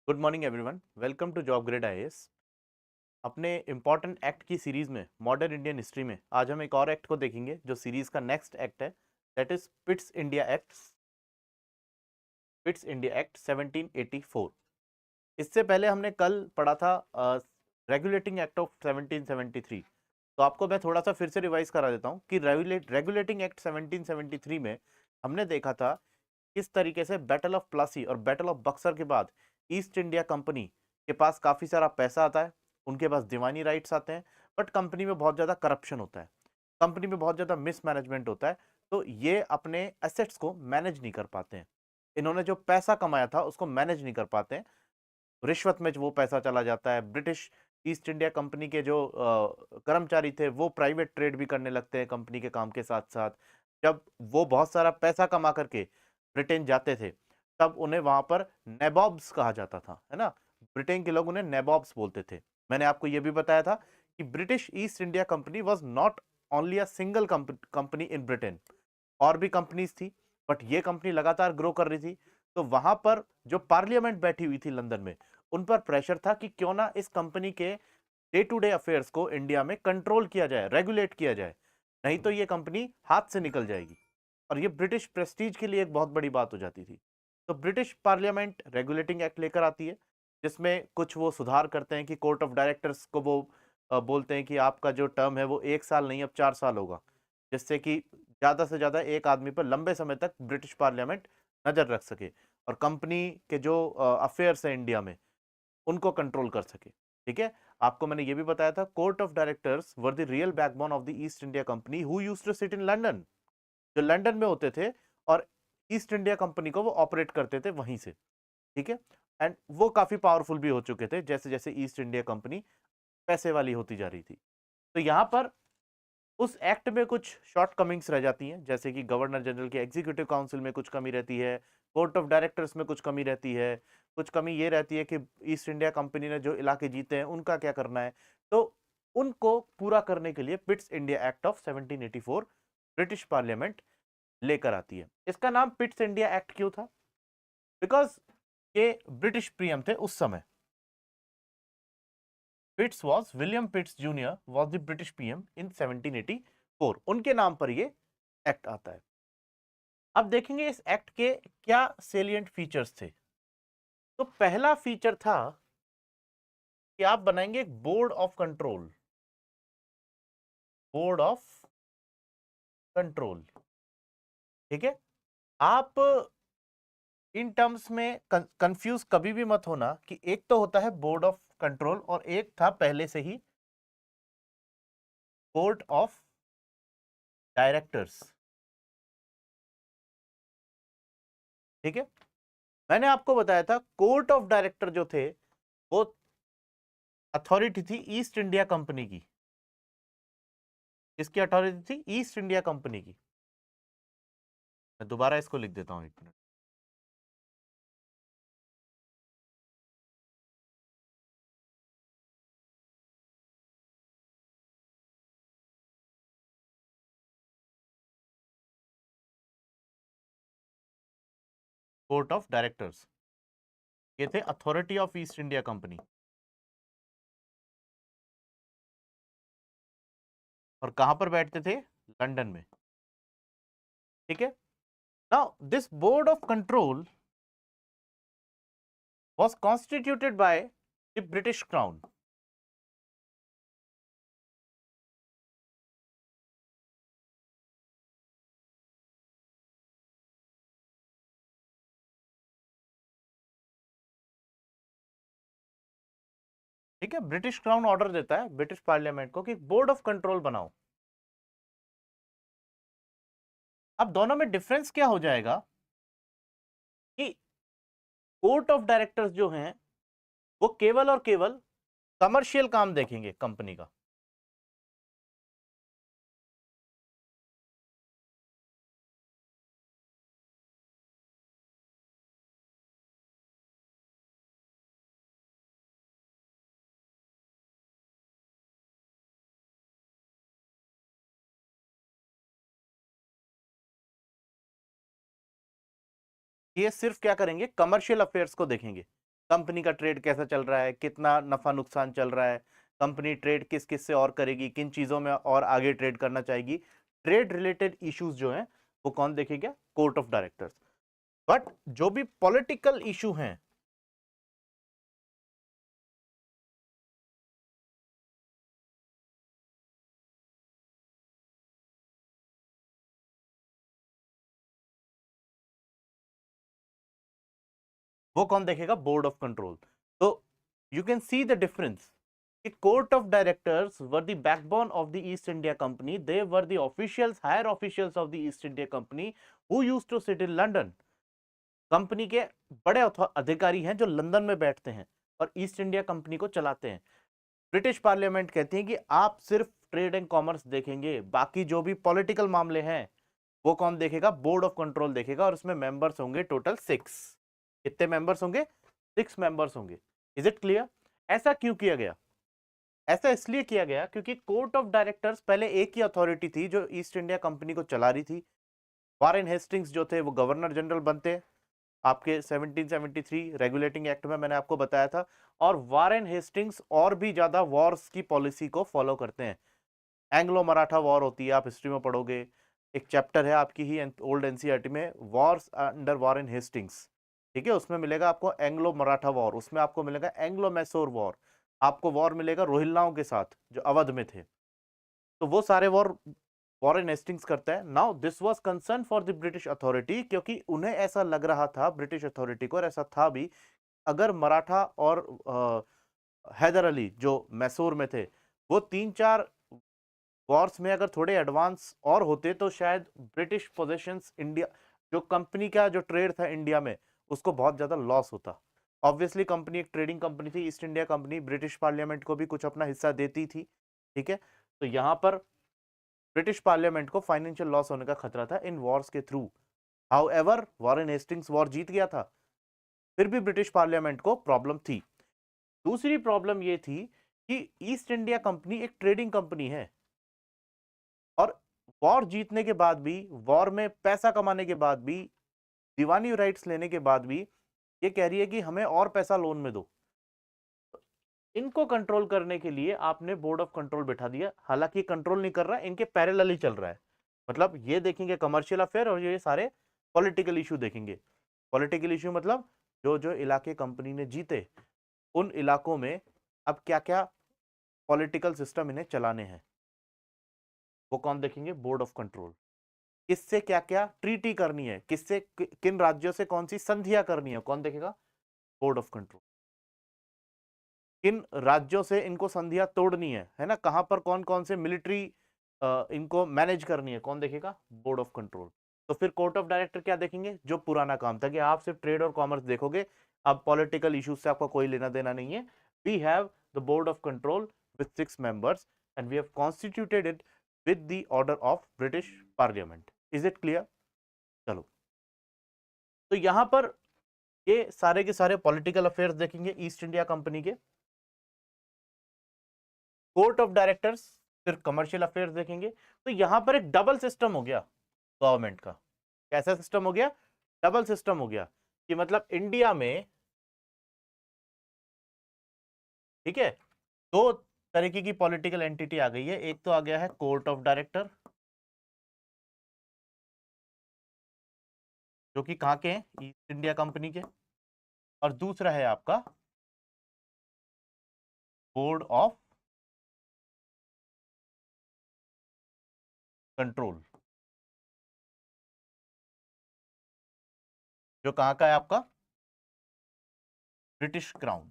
Good morning everyone, welcome to job grade IAS. अपने important act की series में modern Indian history में आज हम एक और एक्ट को देखेंगे जो सीरीज का नेक्स्ट एक्ट है। That is पिट्स India act 1784। इससे पहले हमने कल पढ़ा था रेगुलेटिंग एक्ट ऑफ 1773। तो आपको मैं थोड़ा सा फिर से रिवाइज करा देता हूँ कि रेगुलेटिंग एक्ट 1773 में हमने देखा था किस तरीके से बैटल ऑफ प्लासी और बैटल ऑफ बक्सर के बाद ईस्ट इंडिया कंपनी के पास काफ़ी सारा पैसा आता है, उनके पास दीवानी राइट्स आते हैं, बट कंपनी में बहुत ज़्यादा करप्शन होता है, कंपनी में बहुत ज़्यादा मिसमैनेजमेंट होता है। तो ये अपने एसेट्स को मैनेज नहीं कर पाते हैं, इन्होंने जो पैसा कमाया था उसको मैनेज नहीं कर पाते हैं, रिश्वत में वो पैसा चला जाता है। ब्रिटिश ईस्ट इंडिया कंपनी के जो कर्मचारी थे वो प्राइवेट ट्रेड भी करने लगते हैं कंपनी के काम के साथ साथ। जब वो बहुत सारा पैसा कमा करके ब्रिटेन जाते थे तब उन्हें वहां पर नेबॉब्स कहा जाता था, है ना। ब्रिटेन के लोग उन्हें नेबॉब्स बोलते थे। मैंने आपको यह भी बताया था कि British east India company was not only a single company in Britain, और भी कंपनीज थी, बट ये कंपनी लगातार ग्रो कर रही थी। तो वहां पर जो पार्लियामेंट बैठी हुई थी लंदन में, उन पर प्रेशर था कि क्यों ना इस कंपनी के डे टू डे अफेयर्स को इंडिया में कंट्रोल किया जाए, रेगुलेट किया जाए, नहीं तो ये कंपनी हाथ से निकल जाएगी। और ये ब्रिटिश प्रेस्टीज के लिए एक बहुत बड़ी बात हो जाती थी। तो ब्रिटिश पार्लियामेंट रेगुलेटिंग एक्ट लेकर आती है, जिसमें कुछ वो सुधार करते हैं कि कोर्ट ऑफ डायरेक्टर्स को वो बोलते हैं कि आपका जो टर्म है वो 1 साल नहीं अब 4 साल होगा, जिससे कि ज़्यादा से ज़्यादा एक आदमी पर लंबे समय तक ब्रिटिश पार्लियामेंट नज़र रख सके और कंपनी के जो अफेयर्स है इंडिया में उनको कंट्रोल कर सके। ठीक है। आपको मैंने ये भी बताया था court of directors were the real backbone of the East India company who used to sit in London, जो लंदन में होते थे और ईस्ट इंडिया कंपनी को वो ऑपरेट करते थे वहीं से। ठीक है। एंड वो काफी पावरफुल भी हो चुके थे जैसे जैसे ईस्ट इंडिया कंपनी पैसे वाली होती जा रही थी। तो यहां पर उस एक्ट में कुछ शॉर्ट कमिंग्स रह जाती हैं, जैसे कि गवर्नर जनरल के एग्जीक्यूटिव काउंसिल में कुछ कमी रहती है, कोर्ट ऑफ डायरेक्टर्स में कुछ कमी रहती है, कुछ कमी ये रहती है कि ईस्ट इंडिया कंपनी ने जो इलाके जीते हैं उनका क्या करना है। तो उनको पूरा करने के लिए पिट्स India act of 1784 British parliament लेकर आती है। इसका नाम पिट्स इंडिया एक्ट क्यों था? बिकॉज ये ब्रिटिश पीएम थे उस समय। Pitts was William Pitts junior was the British PM in 1784, उनके नाम पर ये एक्ट आता है। अब देखेंगे इस एक्ट के क्या सेलिएंट फीचर्स थे। तो पहला फीचर था कि आप बनाएंगे एक board of control, board of control. ठीक है। आप इन टर्म्स में कंफ्यूज कभी भी मत होना कि एक तो होता है बोर्ड ऑफ कंट्रोल और एक था पहले से ही बोर्ड ऑफ डायरेक्टर्स। ठीक है। मैंने आपको बताया था कोर्ट ऑफ डायरेक्टर जो थे वो अथॉरिटी थी ईस्ट इंडिया कंपनी की। किसकी अथॉरिटी थी? ईस्ट इंडिया कंपनी की। मैं दोबारा इसको लिख देता हूं, 1 मिनट। कोर्ट ऑफ डायरेक्टर्स ये थे authority of east India company, और कहां पर बैठते थे? लंदन में। ठीक है। Now this board of control was constituted by the British Crown. ठीक है। ब्रिटिश क्राउन ऑर्डर देता है ब्रिटिश पार्लियामेंट को कि बोर्ड ऑफ कंट्रोल बनाओ। अब दोनों में डिफरेंस क्या हो जाएगा कि कोर्ट ऑफ डायरेक्टर्स जो हैं वो केवल और केवल कमर्शियल काम देखेंगे कंपनी का। ये सिर्फ क्या करेंगे? कमर्शियल अफेयर्स को देखेंगे। कंपनी का ट्रेड कैसा चल रहा है, कितना नफा नुकसान चल रहा है, कंपनी ट्रेड किस किस से और करेगी, किन चीजों में और आगे ट्रेड करना चाहेगी। ट्रेड रिलेटेड इश्यूज जो हैं वो कौन देखेगा? Court of directors. बट जो भी पॉलिटिकल इशू हैं, वो कौन देखेगा? Board of control. तो you can see the difference. Court of directors were the backbone of the East India company, they were the officials, higher officials of the East India company who used to sit in London. Company के बड़े अधिकारी हैं जो London में बैठते हैं और east India company को चलाते हैं। ब्रिटिश पार्लियामेंट कहती है कि आप सिर्फ ट्रेड एंड कॉमर्स देखेंगे, बाकी जो भी पॉलिटिकल मामले हैं वो कौन देखेगा? बोर्ड ऑफ कंट्रोल देखेगा। और उसमें मेंबर्स होंगे टोटल 6। कितने मेंबर्स होंगे? 6 मेंबर्स होंगे। Is it clear? ऐसा क्यों किया गया? ऐसा इसलिए किया गया क्योंकि कोर्ट ऑफ डायरेक्टर्स पहले एक ही अथॉरिटी थी जो ईस्ट इंडिया कंपनी को चला रही थी। वॉरेन हेस्टिंग्स जो थे वो गवर्नर जनरल बनते, आपके 1773 रेगुलेटिंग एक्ट में मैंने आपको बताया था। और वॉरेन हेस्टिंग्स और भी ज्यादा वॉर्स की पॉलिसी को फॉलो करते हैं। एंग्लो मराठा वॉर होती है, आप हिस्ट्री में पढ़ोगे, एक चैप्टर है आपकी ही ओल्ड एनसीईआरटी में, वॉर्स अंडर वॉरेन हेस्टिंग्स। ठीक है, उसमें मिलेगा आपको एंग्लो मराठा वॉर, उसमें आपको मिलेगा एंग्लो मैसूर वॉर, आपको वॉर मिलेगा रोहिल्लाओं के साथ जो अवध में थे। तो वो सारे वॉर वॉरेन हेस्टिंग्स करता है। Now this was concern for the British authority, क्योंकि उन्हें ऐसा लग रहा था, ब्रिटिश अथॉरिटी को, और ऐसा था भी, अगर मराठा और हैदर अली जो मैसूर में थे वो 3-4 वॉर्स में अगर थोड़े एडवांस और होते तो शायद ब्रिटिश पोजेशंस इंडिया, जो कंपनी का जो ट्रेड था इंडिया में, उसको बहुत ज्यादा लॉस होता। ऑब्वियसली कंपनी एक ट्रेडिंग कंपनी थी, east India company, British parliament को भी कुछ अपना हिस्सा देती थी। ठीक है, तो यहां पर ब्रिटिश पार्लियामेंट को फाइनेंशियल लॉस होने का खतरा था इन वॉर्स के through. However Warren Hastings war जीत गया था, फिर भी ब्रिटिश पार्लियामेंट को प्रॉब्लम थी। दूसरी प्रॉब्लम यह थी कि ईस्ट इंडिया कंपनी एक ट्रेडिंग कंपनी है, और वॉर जीतने के बाद भी, वॉर में पैसा कमाने के बाद भी, दीवानी राइट्स लेने के बाद भी ये कह रही है कि हमें और पैसा लोन में दो। इनको कंट्रोल करने के लिए आपने बोर्ड ऑफ कंट्रोल बिठा दिया। हालांकि कंट्रोल नहीं कर रहा, इनके पैरेलल ही चल रहा है। मतलब ये देखेंगे कमर्शियल अफेयर और ये सारे पॉलिटिकल इशू देखेंगे। पॉलिटिकल इशू मतलब जो जो इलाके कंपनी ने जीते, उन इलाकों में अब क्या क्या पॉलिटिकल सिस्टम इन्हें चलाने हैं, वो कौन देखेंगे? Board of control. किससे क्या क्या ट्रीटी करनी है, किससे किन राज्यों से कौन सी संधियां करनी है, कौन देखेगा? Board of control. किन राज्यों से इनको संधियां तोड़नी है ना, कहां पर कौन कौन से मिलिट्री इनको मैनेज करनी है, कौन देखेगा? Board of control. तो फिर कोर्ट ऑफ डायरेक्टर क्या देखेंगे? जो पुराना काम था कि आप सिर्फ ट्रेड और कॉमर्स देखोगे, अब पॉलिटिकल इश्यूज से आपका कोई लेना देना नहीं है। We have the board of control with 6 members and we have constituted it with the order of British parliament. Is it clear? चलो, तो यहां पर ये सारे के सारे पॉलिटिकल अफेयर्स देखेंगे ईस्ट इंडिया कंपनी के। कोर्ट ऑफ डायरेक्टर्स, फिर कमर्शियल अफेयर्स देखेंगे। तो यहां पर एक डबल सिस्टम हो गया गवर्नमेंट का। कैसा सिस्टम हो गया? डबल सिस्टम हो गया, कि मतलब इंडिया में, ठीक है, दो तरीके की पॉलिटिकल एंटिटी आ गई है। एक तो आ गया है कोर्ट ऑफ डायरेक्टर, जो कि कहां के हैं? ईस्ट इंडिया कंपनी के। और दूसरा है आपका बोर्ड ऑफ कंट्रोल, जो कहां का है? आपका ब्रिटिश क्राउन,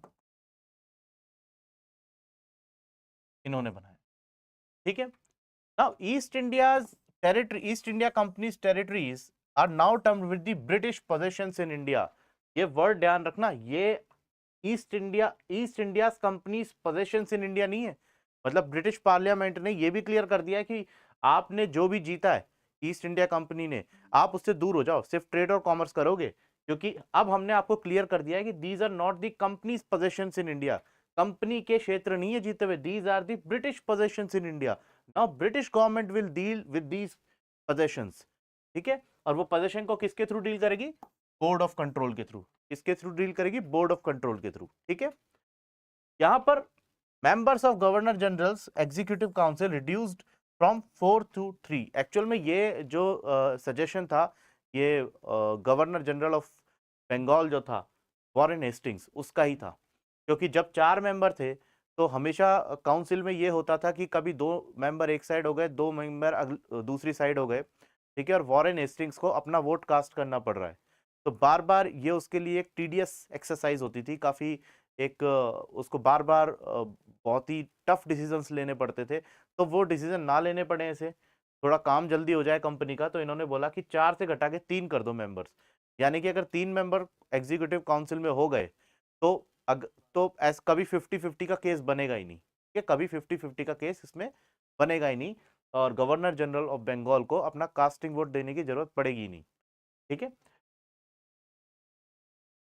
इन्होंने बनाया। ठीक है, now East India's territory, East India company's territories are now termed with the British possessions in India. ये वर्ड ध्यान रखना, ये East India company's possessions in India नहीं है। मतलब ब्रिटिश पार्लियामेंट ने ये भी क्लियर कर दिया है कि आपने जो भी जीता है ईस्ट इंडिया कंपनी ने, आप उससे दूर हो जाओ, सिर्फ ट्रेड और कॉमर्स करोगे। क्योंकि अब हमने आपको क्लियर कर दिया है कि these are not the company's possessions in India, company के क्षेत्र नहीं है जीते हुए, these are the British possessions in India. Now British government will deal with these possessions. ठीक है, और वो पोजेशन को किसके थ्रू डील करेगी? बोर्ड ऑफ कंट्रोल के थ्रू। किसके थ्रू डील करेगी? बोर्ड ऑफ कंट्रोल के थ्रू। ठीक है, यहां पर members of governor general's executive council reduced from 4 to 3। Actual में ये जो सजेशन था, ये गवर्नर जनरल ऑफ बंगाल जो था वॉरेन हेस्टिंग्स, उसका ही था। क्योंकि जब 4 मेंबर थे तो हमेशा काउंसिल में ये होता था कि कभी 2 मेंबर एक साइड हो गए, 2 मेंबर दूसरी साइड हो गए। ठीक है, और वॉरेन हेस्टिंग्स को अपना वोट कास्ट करना पड़ रहा है, तो बार बार ये उसके लिए एक टीडियस एक्सरसाइज होती थी, काफी एक उसको बार बार बहुत ही टफ डिसीजंस लेने पड़ते थे। तो वो डिसीजन ना लेने पड़े ऐसे, थोड़ा काम जल्दी हो जाए कंपनी का, तो इन्होंने बोला कि 4 से घटा के 3 कर दो मेंबर्स। यानी कि अगर 3 मेंबर एग्जीक्यूटिव काउंसिल में हो गए तो तो ऐस कभी 50-50 का केस बनेगा ही नहीं। कि कभी 50-50 का केस इसमें बनेगा ही नहीं, और गवर्नर जनरल ऑफ बंगाल को अपना कास्टिंग वोट देने की जरूरत पड़ेगी ही नहीं। ठीक है,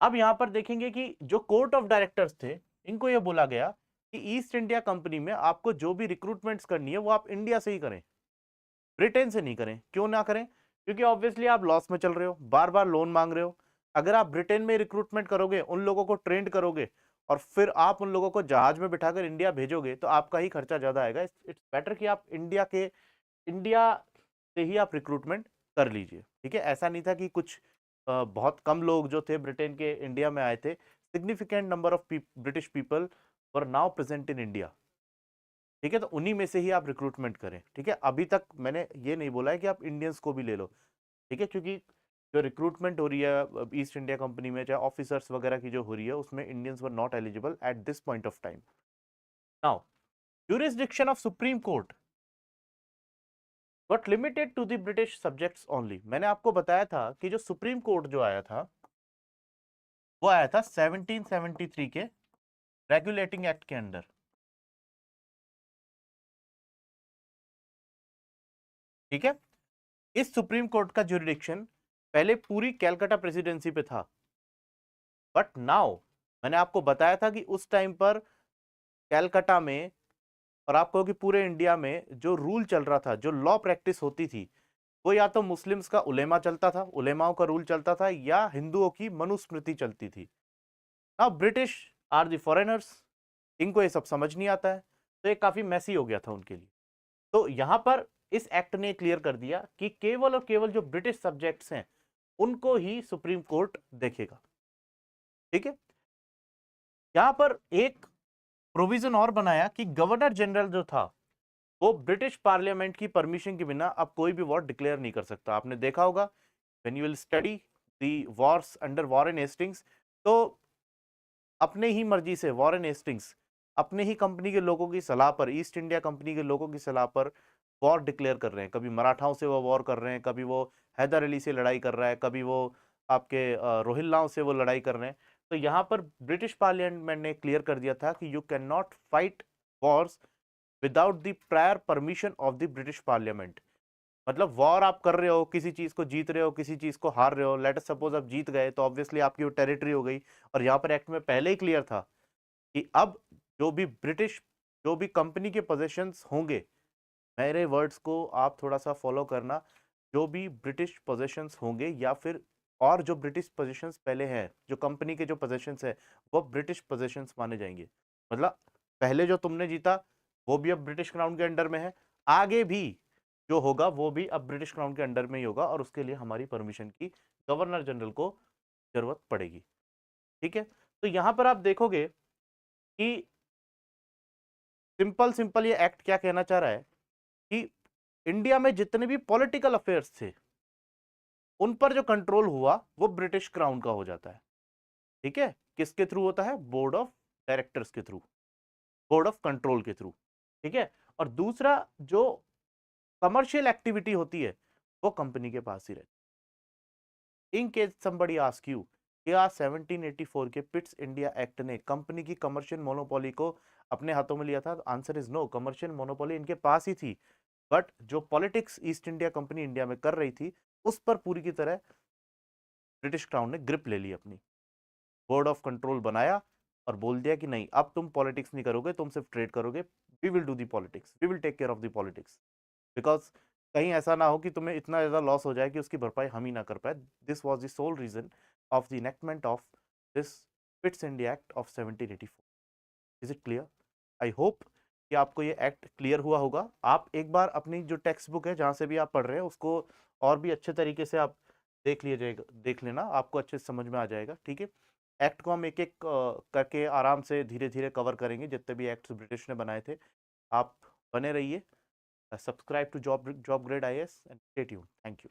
अब यहां पर देखेंगे कि जो कोर्ट ऑफ डायरेक्टर्स थे, इनको यह बोला गया कि ईस्ट इंडिया कंपनी में आपको जो भी रिक्रूटमेंट्स करनी है वो आप इंडिया से ही करें, ब्रिटेन से नहीं करें। क्यों ना करें? क्योंकि ऑब्वियसली आप लॉस में चल रहे हो, बार बार लोन मांग रहे हो। अगर आप ब्रिटेन में रिक्रूटमेंट करोगे, उन लोगों को ट्रेंड करोगे, और फिर आप उन लोगों को जहाज में बिठाकर इंडिया भेजोगे, तो आपका ही खर्चा ज्यादा आएगा। इट्स बेटर कि आप इंडिया से ही आप रिक्रूटमेंट कर लीजिए। ठीक है, ऐसा नहीं था कि कुछ बहुत कम लोग जो थे ब्रिटेन के इंडिया में आए थे। Significant number of British people were now present in India. ठीक है, तो उन्हीं में से ही आप रिक्रूटमेंट करें। ठीक है, अभी तक मैंने ये नहीं बोला है कि आप इंडियंस को भी ले लो। ठीक है, क्योंकि जो रिक्रूटमेंट हो रही है ईस्ट इंडिया कंपनी में, चाहे ऑफिसर्स वगैरह की जो हो रही है, उसमें Indians were not eligible at this point of time. Now jurisdiction of supreme court but limited to the British subjects only. मैंने आपको बताया था कि जो सुप्रीम कोर्ट जो आया था, वो आया था 1773 के रेगुलेटिंग एक्ट के अंडर। ठीक है, इस सुप्रीम कोर्ट का जुरिडिक्शन पहले पूरी कैलकाटा प्रेसिडेंसी पे था, बट नाउ मैंने आपको बताया था कि उस टाइम पर कैलकाटा में, और आपको कि पूरे इंडिया में जो रूल चल रहा था, जो लॉ प्रैक्टिस होती थी, वो या तो मुस्लिम्स का उलेमा चलता था, उलेमाओं का रूल चलता था, या हिंदुओं की मनुस्मृति चलती थी। Now British are the foreigners, इनको ये सब समझ नहीं आता है, तो ये काफी मैसी हो गया था उनके लिए। तो यहां पर इस एक्ट ने क्लियर कर दिया कि केवल और केवल जो ब्रिटिश सब्जेक्ट्स हैं उनको ही सुप्रीम कोर्ट देखेगा। ठीक है, यहां पर एक प्रोविजन और बनाया कि गवर्नर जनरल जो था वो ब्रिटिश पार्लियामेंट की परमिशन के बिना अब कोई भी वॉर डिक्लेयर नहीं कर सकता। आपने देखा होगा when you will study the Wars under Warren Hastings, तो अपने ही मर्जी से वॉरेन हेस्टिंग्स अपने ही कंपनी के लोगों की सलाह पर, ईस्ट इंडिया कंपनी के लोगों की सलाह पर वॉर डिक्लेयर कर रहे हैं। कभी मराठाओं से वो वॉर कर रहे हैं, कभी वो हैदर अली से लड़ाई कर रहा है, कभी वो आपके रोहिल्लाओं से वो लड़ाई कर रहे हैं। तो यहाँ पर ब्रिटिश पार्लियामेंट ने क्लियर कर दिया था कि you can not fight Wars without the prior permission of the British parliament. मतलब वॉर आप कर रहे हो, किसी चीज को जीत रहे हो, किसी चीज को हार रहे हो, लेट अस सपोज आप जीत गए, तो ऑब्वियसली आपकी वो टेरिटरी हो गई। और यहाँ पर एक्ट में पहले ही क्लियर था कि अब जो भी ब्रिटिश, जो भी कंपनी के पोजेशंस होंगे, मेरे वर्ड्स को आप थोड़ा सा फॉलो करना, जो भी ब्रिटिश पोजेशंस होंगे, या फिर और जो ब्रिटिश पोजेशंस पहले हैं, जो कंपनी के जो पोजेशंस है, वो ब्रिटिश पोजेशंस माने जाएंगे। मतलब पहले जो तुमने जीता वो भी अब ब्रिटिश क्राउन के अंडर में है, आगे भी जो होगा वो भी अब ब्रिटिश क्राउन के अंडर में ही होगा, और उसके लिए हमारी परमिशन की गवर्नर जनरल को जरूरत पड़ेगी। ठीक है, तो यहां पर आप देखोगे कि सिंपल सिंपल ये एक्ट क्या कहना चाह रहा है कि इंडिया में जितने भी पॉलिटिकल अफेयर्स थे उन पर जो कंट्रोल हुआ वो ब्रिटिश क्राउन का हो जाता है। ठीक है, किसके थ्रू होता है? बोर्ड ऑफ डायरेक्टर्स के थ्रू, बोर्ड ऑफ कंट्रोल के थ्रू। ठीक है, और दूसरा जो कमर्शियल एक्टिविटी होती है वो कंपनी के पास ही रहती है। In case somebody ask you, क्या 1784 के पिट्स इंडिया एक्ट ने कंपनी की कमर्शियल मोनोपोली को अपने हाथों में लिया था? Answer is no, commercial monopoly इनके पास ही थी, बट जो politics East India company India में कर रही थी उस पर पूरी की तरह ब्रिटिश क्राउन ने ग्रिप ले ली अपनी। बोर्ड ऑफ कंट्रोल बनाया और बोल दिया कि नहीं, अब तुम पॉलिटिक्स नहीं करोगे, तुम सिर्फ ट्रेड करोगे। We will do the politics, we will take care of the politics, because कहीं ऐसा ना हो कि तुम्हें इतना ज्यादा लॉस हो जाए कि उसकी भरपाई हम ही ना कर पाए। This was the sole reason of the enactment of this Pitt's India Act of 1784. Is it clear? I hope कि आपको ये एक्ट क्लियर हुआ होगा। आप एक बार अपनी जो टेक्स्ट बुक है जहाँ से भी आप पढ़ रहे हैं उसको और भी अच्छे तरीके से आप देख लेना, आपको अच्छे से समझ में आ जाएगा। ठीक है, एक्ट को हम एक एक करके आराम से धीरे धीरे कवर करेंगे, जितने भी एक्ट्स ब्रिटिश ने बनाए थे। आप बने रहिए। Subscribe to job grade IAS and stay tuned. Thank you.